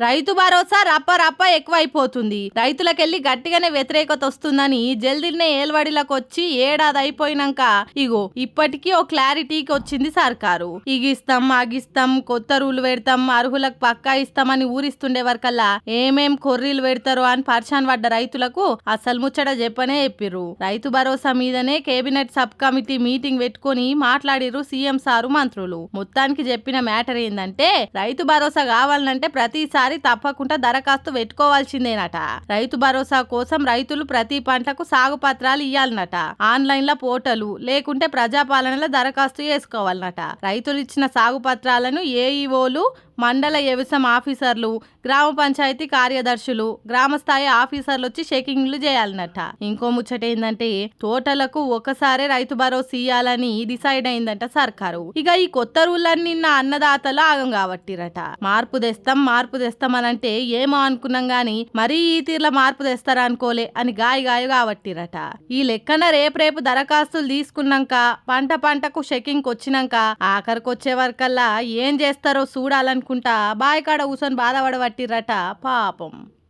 రైతు భరోసా రప్ప రప్ప ఎక్కువైపోతుంది. రైతులకెళ్లి గట్టిగానే వ్యతిరేకత వస్తుందని జల్దినే ఏల్వడిలకు వచ్చి ఏడాది అయిపోయినాక ఇగో ఇప్పటికీ ఓ క్లారిటీకి వచ్చింది సర్కారు. ఇగిస్తాం అగిస్తాం కొత్త రూల్ పెడతాం అర్హులకు పక్కా ఇస్తామని ఊరిస్తుండే వరకల్లా ఏమేం కొర్రీలు పెడతారో అని పరిశాన్ పడ్డ రైతులకు అసలు ముచ్చట చెప్పనే చెప్పిర్రు. రైతు భరోసా మీదనే కేబినెట్ సబ్ కమిటీ మీటింగ్ పెట్టుకొని మాట్లాడిర్రు సీఎం సారు మంత్రులు. మొత్తానికి చెప్పిన మ్యాటర్ ఏందంటే రైతు భరోసా కావాలంటే ప్రతిసారి తప్పకుండా దరఖాస్తు పెట్టుకోవాల్సిందేనట. రైతు భరోసా కోసం రైతులు ప్రతి పంటకు సాగు పత్రాలు ఇయ్యాలనట. ఆన్లైన్ లో పోర్టలు లేకుంటే ప్రజాపాలనలో దరఖాస్తు చేసుకోవాలనట. రైతులు ఇచ్చిన సాగు పత్రాలను ఏఈఓలు, మండల వ్యవసాయ ఆఫీసర్లు, గ్రామ పంచాయతీ కార్యదర్శులు, గ్రామ స్థాయి ఆఫీసర్లు వచ్చి చెకింగ్లు చేయాలన్నట. ఇంకో ముచ్చట ఏందంటే తోటలకు ఒకసారి రైతు భరోసా ఇయ్యాలని డిసైడ్ అయిందంట సర్కారు. ఇక ఈ కొత్త రూళ్ళని నిన్న అన్నదాతలు ఆగం కాబట్టిరట. మార్పు తెస్తాం అని అంటే ఏమో అనుకున్నాం గాని మరీ ఈ తీర్ల మార్పు తెస్తారా అనుకోలే అని గాయగాయ కాబట్టిరట. ఈ లెక్కన రేపు దరఖాస్తులు తీసుకున్నాక పంటకు చెకింగ్ వచ్చినాక ఆఖరికి వచ్చే వరకల్లా ఏం చేస్తారో చూడాలనుకుంటా బాయికాడ కూసొని బాధపడబట్టిరట పాపం.